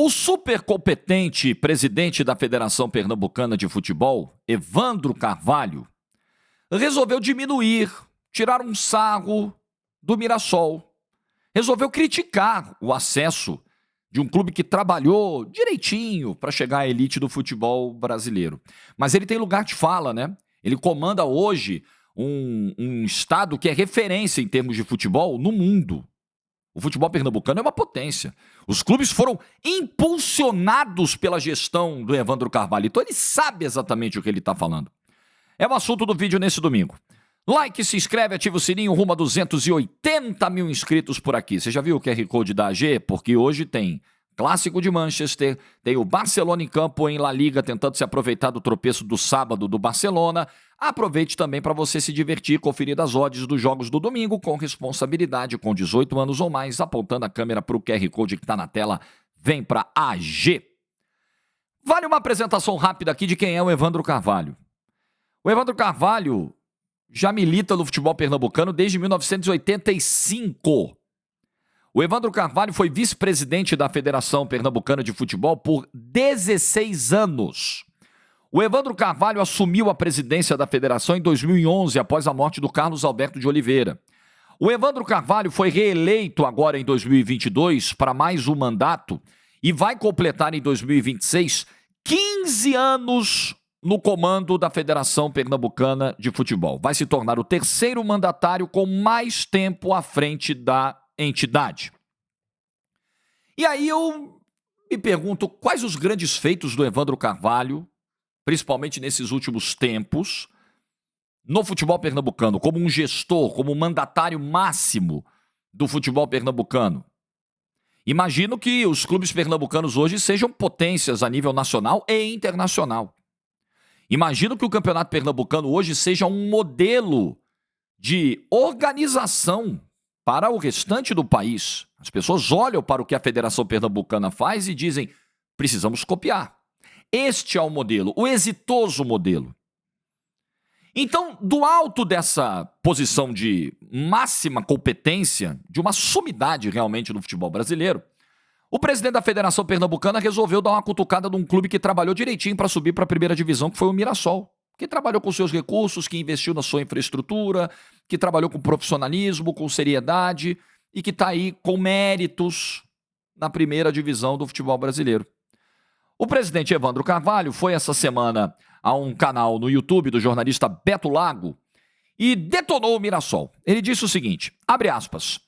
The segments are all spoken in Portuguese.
O super competente presidente da Federação Pernambucana de Futebol, Evandro Carvalho, resolveu diminuir, tirar um sarro do Mirassol. Resolveu criticar o acesso de um clube que trabalhou direitinho para chegar à elite do futebol brasileiro. Mas ele tem lugar de fala, né? Ele comanda hoje um estado que é referência em termos de futebol no mundo. O futebol pernambucano é uma potência. Os clubes foram impulsionados pela gestão do Evandro Carvalho. Então ele sabe exatamente o que ele está falando. É o assunto do vídeo nesse domingo. Like, se inscreve, ativa o sininho, rumo a 280 mil inscritos por aqui. Você já viu o QR Code da AG? Porque hoje tem Clássico de Manchester, tem o Barcelona em campo em La Liga, tentando se aproveitar do tropeço do sábado do Barcelona. Aproveite também para você se divertir, conferir as odds dos jogos do domingo com responsabilidade, com 18 anos ou mais, apontando a câmera para o QR Code que está na tela. Vem para AG. Vale uma apresentação rápida aqui de quem é o Evandro Carvalho. O Evandro Carvalho já milita no futebol pernambucano desde 1985. O Evandro Carvalho foi vice-presidente da Federação Pernambucana de Futebol por 16 anos. O Evandro Carvalho assumiu a presidência da federação em 2011, após a morte do Carlos Alberto de Oliveira. O Evandro Carvalho foi reeleito agora em 2022 para mais um mandato e vai completar em 2026 15 anos no comando da Federação Pernambucana de Futebol. Vai se tornar o terceiro mandatário com mais tempo à frente da entidade. E aí eu me pergunto quais os grandes feitos do Evandro Carvalho, principalmente nesses últimos tempos, no futebol pernambucano, como um gestor, como um mandatário máximo do futebol pernambucano. Imagino que os clubes pernambucanos hoje sejam potências a nível nacional e internacional. Imagino que o Campeonato Pernambucano hoje seja um modelo de organização para o restante do país. As pessoas olham para o que a Federação Pernambucana faz e dizem, precisamos copiar. Este é o modelo, o exitoso modelo. Então, do alto dessa posição de máxima competência, de uma sumidade realmente no futebol brasileiro, o presidente da Federação Pernambucana resolveu dar uma cutucada num clube que trabalhou direitinho para subir para a primeira divisão, que foi o Mirassol, que trabalhou com seus recursos, que investiu na sua infraestrutura, que trabalhou com profissionalismo, com seriedade e que está aí com méritos na primeira divisão do futebol brasileiro. O presidente Evandro Carvalho foi essa semana a um canal no YouTube do jornalista Beto Lago e detonou o Mirassol. Ele disse o seguinte, abre aspas,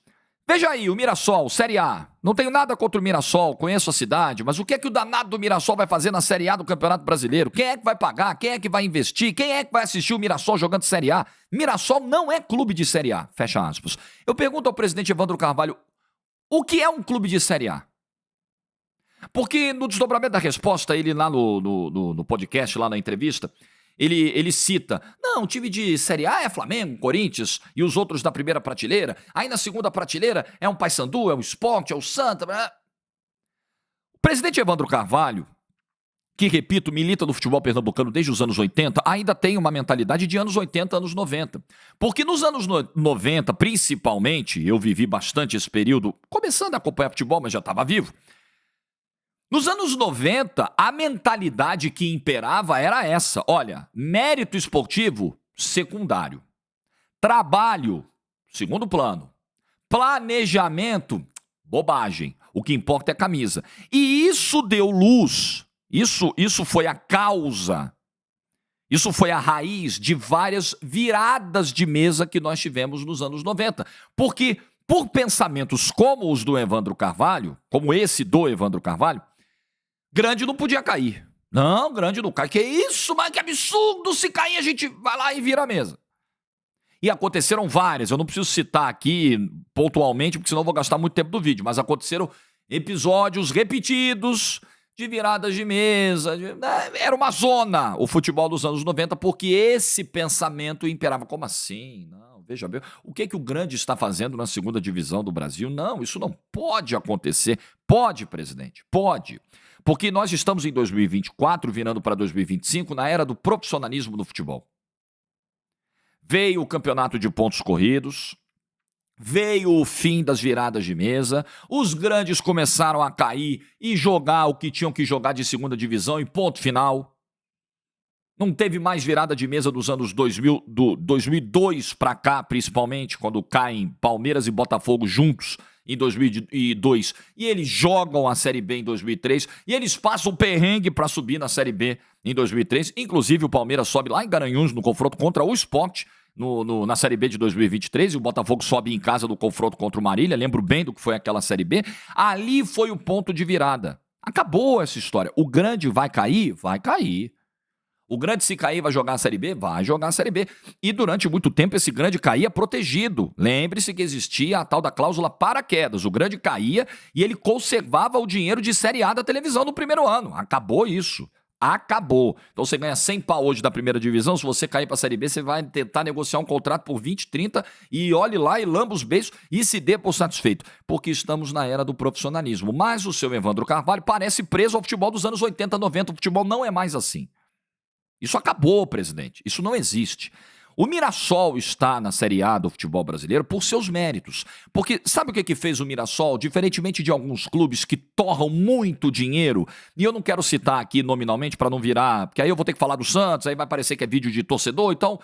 veja aí, o Mirassol, Série A. Não tenho nada contra o Mirassol, conheço a cidade, mas o que é que o danado do Mirassol vai fazer na Série A do Campeonato Brasileiro? Quem é que vai pagar? Quem é que vai investir? Quem é que vai assistir o Mirassol jogando Série A? Mirassol não é clube de Série A, fecha aspas. Eu pergunto ao presidente Evandro Carvalho, o que é um clube de Série A? Porque no desdobramento da resposta, ele lá no podcast, lá na entrevista, ele cita, não, o time de Série A é Flamengo, Corinthians e os outros da primeira prateleira. Aí na segunda prateleira é um Paysandu, é o Sport, é o Santa. O presidente Evandro Carvalho, que, repito, milita no futebol pernambucano desde os anos 80, ainda tem uma mentalidade de anos 80, anos 90. Porque nos anos 90, principalmente, eu vivi bastante esse período, começando a acompanhar futebol, mas já estava vivo. Nos anos 90, a mentalidade que imperava era essa. Olha, mérito esportivo, secundário. Trabalho, segundo plano. Planejamento, bobagem. O que importa é a camisa. E isso deu luz. Isso foi a causa. Isso foi a raiz de várias viradas de mesa que nós tivemos nos anos 90. Porque, por pensamentos como os do Evandro Carvalho, como esse do Evandro Carvalho, grande não podia cair. Não, grande não cai. Que isso, mas que absurdo! Se cair, a gente vai lá e vira a mesa. E aconteceram várias. Eu não preciso citar aqui pontualmente, porque senão eu vou gastar muito tempo do vídeo. Mas aconteceram episódios repetidos de viradas de mesa. Era uma zona o futebol dos anos 90, porque esse pensamento imperava. Como assim? Não, veja bem. O que o grande está fazendo na segunda divisão do Brasil? Não, isso não pode acontecer. Pode, presidente, pode. Porque nós estamos em 2024, virando para 2025, na era do profissionalismo no futebol. Veio o campeonato de pontos corridos, Veio o fim das viradas de mesa, os grandes começaram a cair e jogar o que tinham que jogar de segunda divisão e ponto final. Não teve mais virada de mesa dos anos 2000, do 2002 para cá, principalmente, quando caem Palmeiras e Botafogo juntos em 2002. E eles jogam a Série B em 2003 e eles passam perrengue para subir na Série B em 2003. Inclusive o Palmeiras sobe lá em Garanhuns no confronto contra o Sport na Série B de 2023 e o Botafogo sobe em casa no confronto contra o Marília. Lembro bem do que foi aquela Série B. Ali foi o ponto de virada. Acabou essa história. O grande vai cair? Vai cair. O grande, se cair, vai jogar a Série B? Vai jogar a Série B. E durante muito tempo esse grande caía protegido. Lembre-se que existia a tal da cláusula paraquedas. O grande caía e ele conservava o dinheiro de Série A da televisão no primeiro ano. Acabou isso. Acabou. Então você ganha 100 pau hoje da primeira divisão. Se você cair para a Série B, você vai tentar negociar um contrato por 20, 30 e olhe lá e lamba os beijos e se dê por satisfeito. Porque estamos na era do profissionalismo. Mas o seu Evandro Carvalho parece preso ao futebol dos anos 80, 90. O futebol não é mais assim. Isso acabou, presidente. Isso não existe. O Mirassol está na Série A do futebol brasileiro por seus méritos. Porque sabe o que fez o Mirassol? Diferentemente de alguns clubes que torram muito dinheiro, e eu não quero citar aqui nominalmente para não virar, porque aí eu vou ter que falar do Santos, aí vai parecer que é vídeo de torcedor. Então,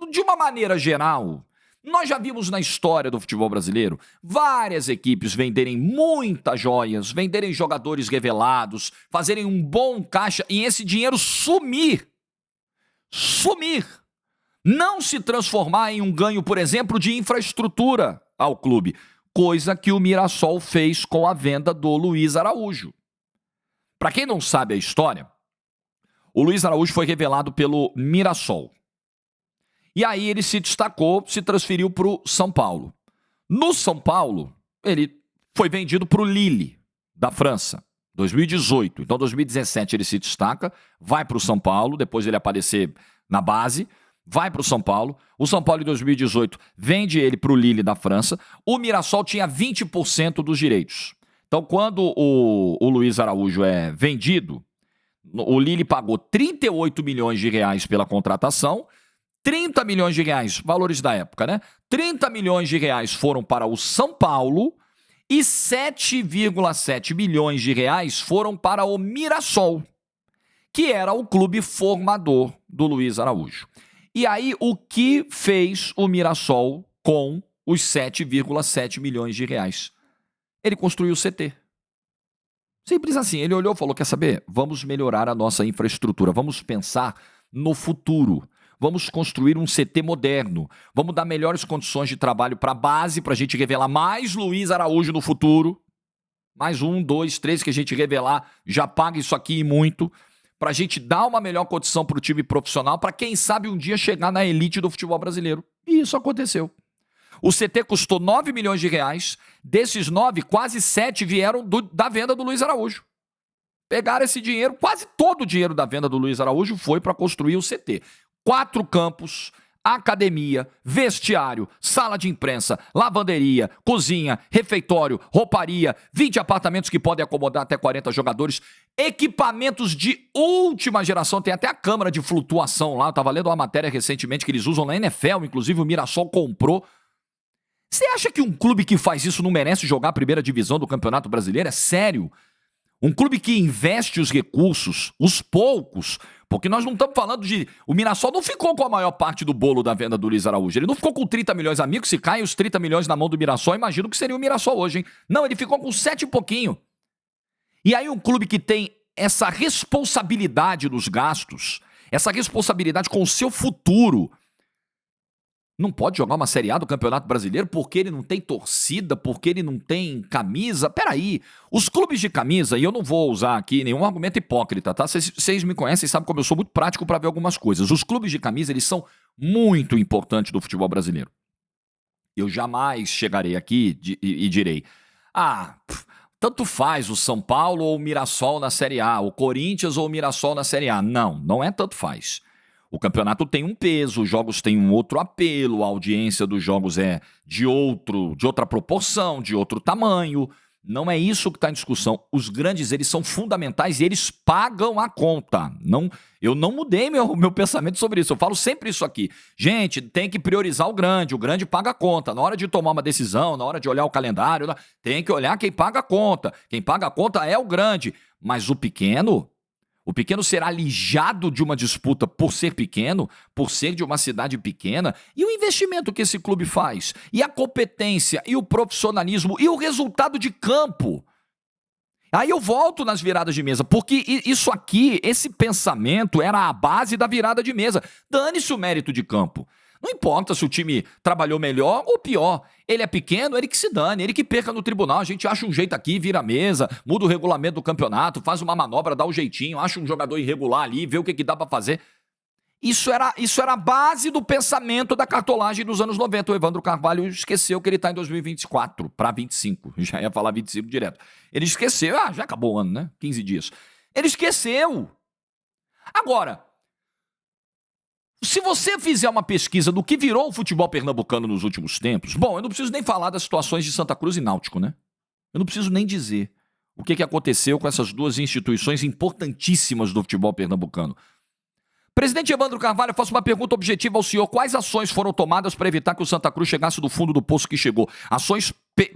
de uma maneira geral, nós já vimos na história do futebol brasileiro várias equipes venderem muitas joias, venderem jogadores revelados, fazerem um bom caixa e esse dinheiro sumir. Não se transformar em um ganho, por exemplo, de infraestrutura ao clube, coisa que o Mirassol fez com a venda do Luiz Araújo. Para quem não sabe a história, o Luiz Araújo foi revelado pelo Mirassol. E aí ele se destacou, se transferiu para o São Paulo. No São Paulo, ele foi vendido para o Lille, da França. 2018, então 2017 ele se destaca, vai para o São Paulo, depois ele aparecer na base, vai para o São Paulo, o São Paulo em 2018 vende ele para o Lille da França, o Mirassol tinha 20% dos direitos. Então quando o Luiz Araújo é vendido, o Lille pagou 38 milhões de reais pela contratação, 30 milhões de reais, valores da época, né? 30 milhões de reais foram para o São Paulo, e 7,7 milhões de reais foram para o Mirassol, que era o clube formador do Luiz Araújo. E aí, o que fez o Mirassol com os 7,7 milhões de reais? Ele construiu o CT. Simples assim, ele olhou e falou, quer saber? Vamos melhorar a nossa infraestrutura, vamos pensar no futuro. Vamos construir um CT moderno. Vamos dar melhores condições de trabalho para a base, para a gente revelar mais Luiz Araújo no futuro. Mais 1, 2, 3 que a gente revelar, já paga isso aqui e muito. Para a gente dar uma melhor condição para o time profissional, para quem sabe um dia chegar na elite do futebol brasileiro. E isso aconteceu. O CT custou 9 milhões de reais. Desses 9, quase 7 vieram da venda do Luiz Araújo. Pegaram esse dinheiro, quase todo o dinheiro da venda do Luiz Araújo foi para construir o CT. 4 campos, academia, vestiário, sala de imprensa, lavanderia, cozinha, refeitório, rouparia, 20 apartamentos que podem acomodar até 40 jogadores, equipamentos de última geração, tem até a câmara de flutuação lá, eu estava lendo uma matéria recentemente que eles usam na NFL, inclusive o Mirassol comprou. Você acha que um clube que faz isso não merece jogar a primeira divisão do Campeonato Brasileiro? É sério? Um clube que investe os recursos, os poucos, porque nós não estamos falando de... O Mirassol não ficou com a maior parte do bolo da venda do Luiz Araújo. Ele não ficou com 30 milhões, amigos. Se caem os 30 milhões na mão do Mirassol, imagino que seria o Mirassol hoje, hein? Não, ele ficou com 7 e pouquinho. E aí um clube que tem essa responsabilidade nos gastos, essa responsabilidade com o seu futuro, não pode jogar uma Série A do Campeonato Brasileiro porque ele não tem torcida, porque ele não tem camisa. Peraí, os clubes de camisa, e eu não vou usar aqui nenhum argumento hipócrita, tá? Vocês me conhecem e sabem como eu sou muito prático para ver algumas coisas. Os clubes de camisa, eles são muito importantes do futebol brasileiro. Eu jamais chegarei aqui e direi, tanto faz o São Paulo ou o Mirassol na Série A, o Corinthians ou o Mirassol na Série A. Não, não é tanto faz. O campeonato tem um peso, os jogos têm um outro apelo, a audiência dos jogos é de outra proporção, de outro tamanho. Não é isso que está em discussão. Os grandes, eles são fundamentais e eles pagam a conta. Eu não mudei meu pensamento sobre isso. Eu falo sempre isso aqui. Gente, tem que priorizar o grande paga a conta. Na hora de tomar uma decisão, na hora de olhar o calendário, tem que olhar quem paga a conta. Quem paga a conta é o grande. Mas o pequeno será alijado de uma disputa por ser pequeno, por ser de uma cidade pequena, e o investimento que esse clube faz, e a competência, e o profissionalismo, e o resultado de campo. Aí eu volto nas viradas de mesa, porque isso aqui, esse pensamento era a base da virada de mesa. Dane-se o mérito de campo. Não importa se o time trabalhou melhor ou pior. Ele é pequeno, ele que se dane, ele que perca no tribunal. A gente acha um jeito aqui, vira a mesa, muda o regulamento do campeonato, faz uma manobra, dá um jeitinho, acha um jogador irregular ali, vê o que dá pra fazer. Isso era a base do pensamento da cartolagem dos anos 90. O Evandro Carvalho esqueceu que ele tá em 2024 para 25. Já ia falar 25 direto. Ele esqueceu. Já acabou o ano, né? 15 dias. Ele esqueceu. Agora, se você fizer uma pesquisa do que virou o futebol pernambucano nos últimos tempos, bom, eu não preciso nem falar das situações de Santa Cruz e Náutico, né? Eu não preciso nem dizer o que aconteceu com essas duas instituições importantíssimas do futebol pernambucano. Presidente Evandro Carvalho, eu faço uma pergunta objetiva ao senhor. Quais ações foram tomadas para evitar que o Santa Cruz chegasse do fundo do poço que chegou? Ações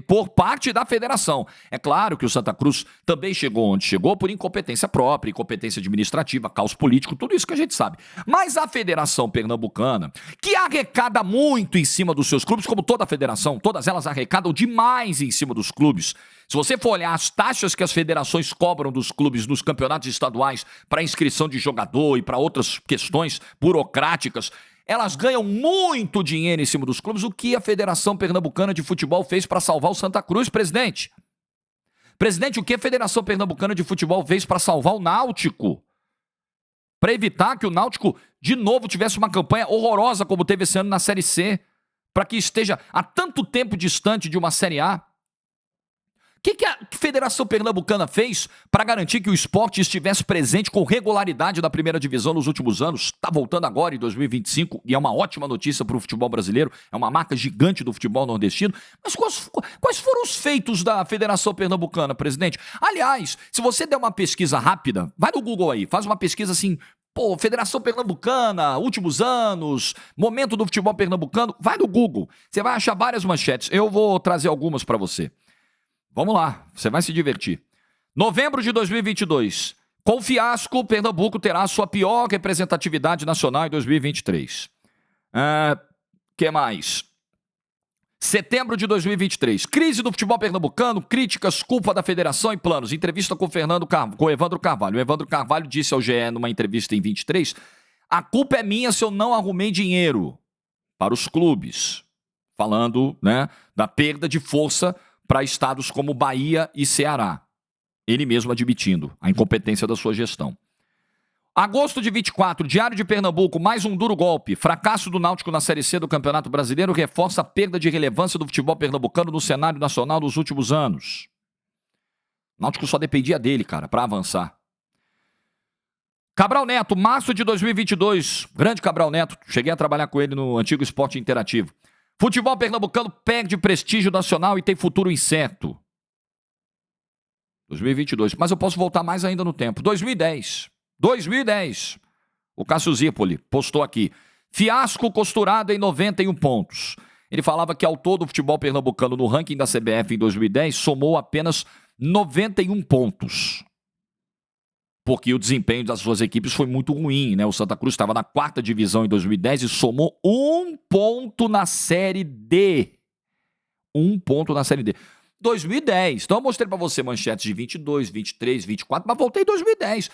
por parte da federação. É claro que o Santa Cruz também chegou onde chegou por incompetência própria, incompetência administrativa, caos político, tudo isso que a gente sabe. Mas a Federação Pernambucana, que arrecada muito em cima dos seus clubes, como toda a federação, todas elas arrecadam demais em cima dos clubes. Se você for olhar as taxas que as federações cobram dos clubes nos campeonatos estaduais para inscrição de jogador e para outras questões burocráticas, elas ganham muito dinheiro em cima dos clubes. O que a Federação Pernambucana de Futebol fez para salvar o Santa Cruz, presidente? Presidente, o que a Federação Pernambucana de Futebol fez para salvar o Náutico? Para evitar que o Náutico, de novo, tivesse uma campanha horrorosa como teve esse ano na Série C, para que esteja há tanto tempo distante de uma Série A? O que a Federação Pernambucana fez para garantir que o esporte estivesse presente com regularidade na primeira divisão nos últimos anos? Está voltando agora em 2025 e é uma ótima notícia para o futebol brasileiro, é uma marca gigante do futebol nordestino. Mas quais foram os feitos da Federação Pernambucana, presidente? Aliás, se você der uma pesquisa rápida, vai no Google aí, faz uma pesquisa assim, Federação Pernambucana, últimos anos, momento do futebol pernambucano, vai no Google, você vai achar várias manchetes, eu vou trazer algumas para você. Vamos lá, você vai se divertir. Novembro de 2022. Com fiasco, Pernambuco terá sua pior representatividade nacional em 2023. Que mais? Setembro de 2023. Crise do futebol pernambucano, críticas, culpa da federação e planos. Entrevista com o Evandro Carvalho. O Evandro Carvalho disse ao GE numa entrevista em 23, a culpa é minha se eu não arrumei dinheiro para os clubes. Falando, né, da perda de força para estados como Bahia e Ceará. Ele mesmo admitindo a incompetência da sua gestão. Agosto de 24, Diário de Pernambuco, mais um duro golpe. Fracasso do Náutico na Série C do Campeonato Brasileiro reforça a perda de relevância do futebol pernambucano no cenário nacional nos últimos anos. O Náutico só dependia dele, cara, para avançar. Cabral Neto, março de 2022. Grande Cabral Neto, cheguei a trabalhar com ele no antigo Esporte Interativo. Futebol pernambucano perde prestígio nacional e tem futuro incerto. 2022. Mas eu posso voltar mais ainda no tempo. 2010. O Cássio Zirpoli postou aqui. Fiasco costurado em 91 pontos. Ele falava que ao todo o futebol pernambucano no ranking da CBF em 2010 somou apenas 91 pontos. Porque o desempenho das suas equipes foi muito ruim, né? O Santa Cruz estava na 4ª divisão em 2010 e somou 1 ponto na Série D. 1 ponto na Série D. 2010. Então eu mostrei para você manchetes de 22, 23, 24, mas voltei em 2010.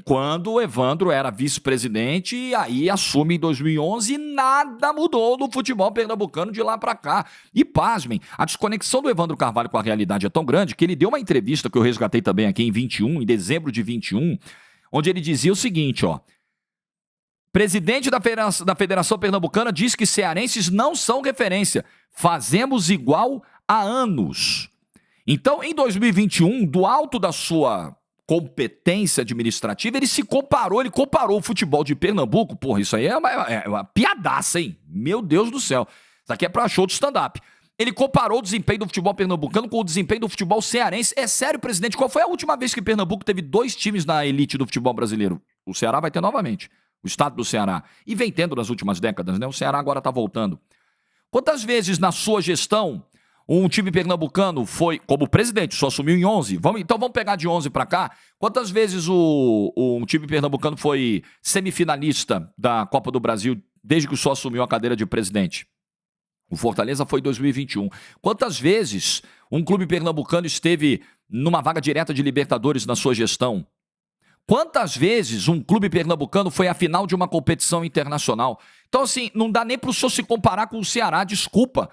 Quando o Evandro era vice-presidente e aí assume em 2011 e nada mudou no futebol pernambucano de lá para cá. E pasmem, a desconexão do Evandro Carvalho com a realidade é tão grande que ele deu uma entrevista que eu resgatei também aqui em dezembro de 21, onde ele dizia o seguinte, presidente da Federação Pernambucana diz que cearenses não são referência. Fazemos igual há anos. Então, em 2021, do alto da sua competência administrativa, ele comparou o futebol de Pernambuco, porra, isso aí é uma piadaça, hein? Meu Deus do céu. Isso aqui é pra show de stand-up. Ele comparou o desempenho do futebol pernambucano com o desempenho do futebol cearense. É sério, presidente, qual foi a última vez que Pernambuco teve 2 times na elite do futebol brasileiro? O Ceará vai ter novamente, o estado do Ceará. E vem tendo nas últimas décadas, né? O Ceará agora tá voltando. Quantas vezes na sua gestão um time pernambucano foi, como presidente, só assumiu em 11? Então vamos pegar de 11 para cá. Quantas vezes um time pernambucano foi semifinalista da Copa do Brasil desde que o senhor assumiu a cadeira de presidente? O Fortaleza foi em 2021. Quantas vezes um clube pernambucano esteve numa vaga direta de Libertadores na sua gestão? Quantas vezes um clube pernambucano foi à final de uma competição internacional? Então, assim, não dá nem para o senhor se comparar com o Ceará, desculpa.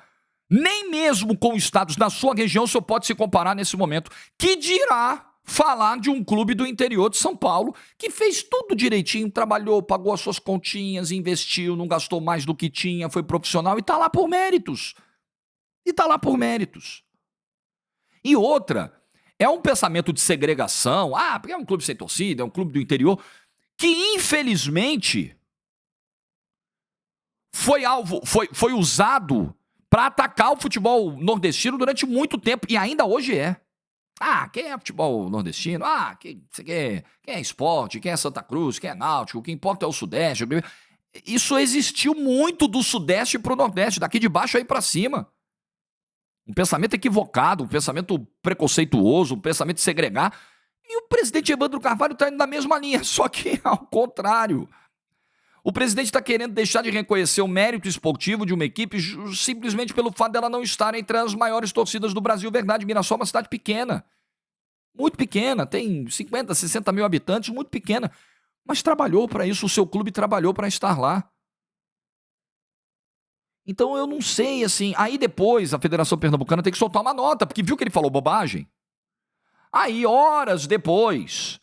Nem mesmo com estados da sua região o senhor pode se comparar nesse momento. Que dirá falar de um clube do interior de São Paulo que fez tudo direitinho, trabalhou, pagou as suas continhas, investiu, não gastou mais do que tinha, foi profissional e tá lá por méritos. E outra, é um pensamento de segregação, porque é um clube sem torcida, é um clube do interior, que infelizmente foi usado para atacar o futebol nordestino durante muito tempo e ainda hoje é. Quem é futebol nordestino? Quem é esporte? Quem é Santa Cruz? Quem é náutico? O que importa é o Sudeste. Isso existiu muito do Sudeste pro Nordeste, daqui de baixo aí para cima. Um pensamento equivocado, um pensamento preconceituoso, um pensamento de segregar. E o presidente Evandro Carvalho está indo na mesma linha, só que ao contrário. O presidente está querendo deixar de reconhecer o mérito esportivo de uma equipe simplesmente pelo fato dela não estar entre as maiores torcidas do Brasil. Verdade, Mirassol é uma cidade pequena. Muito pequena, tem 50, 60 mil habitantes, muito pequena. Mas trabalhou para isso, o seu clube trabalhou para estar lá. Então eu não sei, assim, aí depois a Federação Pernambucana tem que soltar uma nota, porque viu que ele falou bobagem? Aí, horas depois,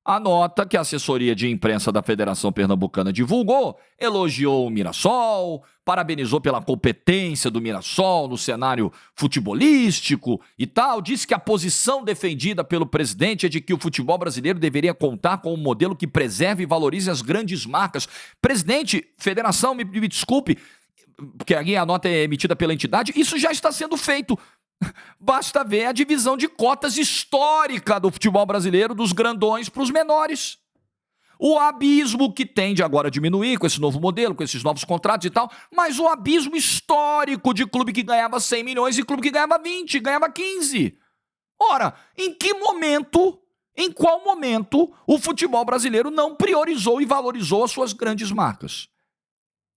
a nota que a assessoria de imprensa da Federação Pernambucana divulgou, elogiou o Mirassol, parabenizou pela competência do Mirassol no cenário futebolístico e tal, disse que a posição defendida pelo presidente é de que o futebol brasileiro deveria contar com um modelo que preserve e valorize as grandes marcas. Presidente, federação, me desculpe, porque aqui a nota é emitida pela entidade, isso já está sendo feito. Basta ver a divisão de cotas histórica do futebol brasileiro, dos grandões para os menores. O abismo que tende agora a diminuir com esse novo modelo, com esses novos contratos e tal, mas o abismo histórico de clube que ganhava 100 milhões e clube que ganhava 20, ganhava 15. Ora, em qual momento o futebol brasileiro não priorizou e valorizou as suas grandes marcas?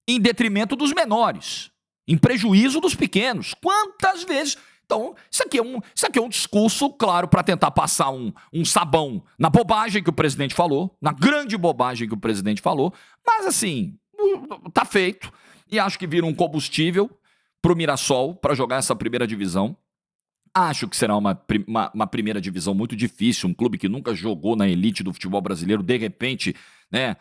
Em detrimento dos menores, em prejuízo dos pequenos. Quantas vezes? Então, isso aqui é um discurso, claro, para tentar passar um sabão na bobagem que o presidente falou, na grande bobagem que o presidente falou, mas assim, tá feito, e acho que vira um combustível pro Mirassol para jogar essa primeira divisão. Acho que será uma primeira divisão muito difícil, um clube que nunca jogou na elite do futebol brasileiro, de repente, né,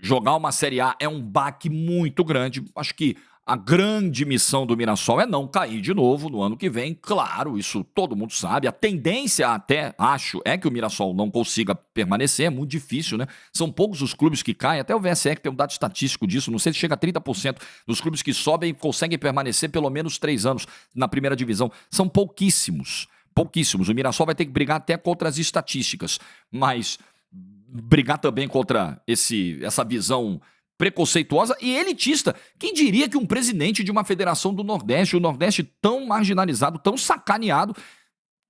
jogar uma Série A é um baque muito grande. Acho que a grande missão do Mirassol é não cair de novo no ano que vem. Claro, isso todo mundo sabe. A tendência até, acho, é que o Mirassol não consiga permanecer. É muito difícil, né? São poucos os clubes que caem. Até o VSE que tem um dado estatístico disso. Não sei se chega a 30% dos clubes que sobem e conseguem permanecer pelo menos 3 anos na primeira divisão. São pouquíssimos. Pouquíssimos. O Mirassol vai ter que brigar até contra as estatísticas. Mas brigar também contra essa visão preconceituosa e elitista. Quem diria que um presidente de uma federação do Nordeste, o Nordeste tão marginalizado, tão sacaneado,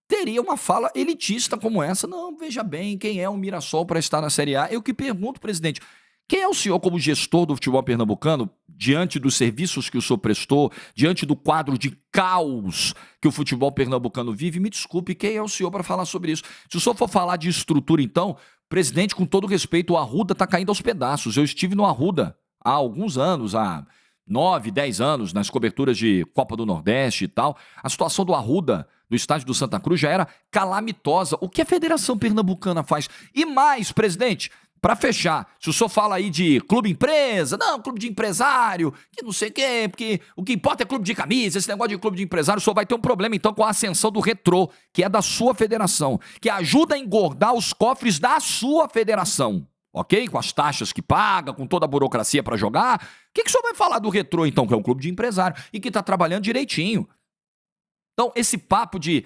teria uma fala elitista como essa? Não, veja bem, quem é o Mirassol para estar na Série A? Eu que pergunto, presidente, quem é o senhor como gestor do futebol pernambucano, diante dos serviços que o senhor prestou, diante do quadro de caos que o futebol pernambucano vive? Me desculpe, quem é o senhor para falar sobre isso? Se o senhor for falar de estrutura, então, presidente, com todo respeito, o Arruda está caindo aos pedaços. Eu estive no Arruda há alguns anos, há 9, 10 anos, nas coberturas de Copa do Nordeste e tal. A situação do Arruda, do estádio do Santa Cruz, já era calamitosa. O que a Federação Pernambucana faz? E mais, presidente, para fechar, se o senhor fala aí de clube empresa, não, clube de empresário, que não sei o quê, porque o que importa é clube de camisa, esse negócio de clube de empresário, o senhor vai ter um problema então com a ascensão do Retrô, que é da sua federação, que ajuda a engordar os cofres da sua federação, ok? Com as taxas que paga, com toda a burocracia para jogar. O que o senhor vai falar do Retrô então, que é um clube de empresário e que está trabalhando direitinho? Então, esse papo de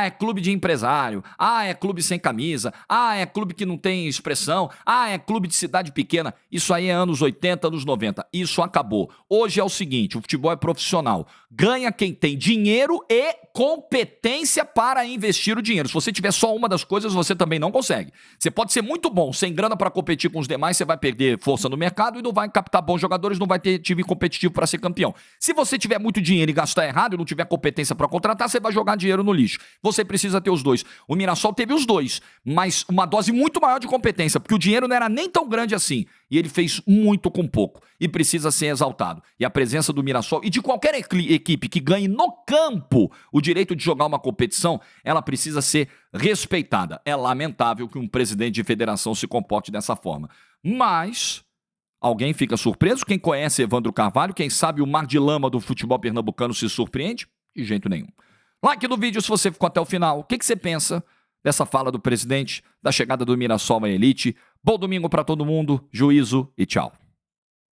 é clube de empresário, é clube sem camisa, é clube que não tem expressão, é clube de cidade pequena, isso aí é anos 80, anos 90, isso acabou. Hoje é o seguinte, o futebol é profissional, ganha quem tem dinheiro e competência para investir o dinheiro. Se você tiver só uma das coisas, você também não consegue. Você pode ser muito bom, sem grana para competir com os demais, você vai perder força no mercado e não vai captar bons jogadores, não vai ter time competitivo para ser campeão. Se você tiver muito dinheiro e gastar errado e não tiver competência para contratar, você vai jogar dinheiro no lixo. Você precisa ter os dois. O Mirassol teve os dois, mas uma dose muito maior de competência, porque o dinheiro não era nem tão grande assim. E ele fez muito com pouco. E precisa ser exaltado. E a presença do Mirassol e de qualquer equipe que ganhe no campo o direito de jogar uma competição, ela precisa ser respeitada. É lamentável que um presidente de federação se comporte dessa forma. Mas alguém fica surpreso? Quem conhece Evandro Carvalho, quem sabe o mar de lama do futebol pernambucano se surpreende? De jeito nenhum. Like no vídeo se você ficou até o final. O que você pensa dessa fala do presidente, da chegada do Mirassol à elite? Bom domingo para todo mundo, juízo e tchau.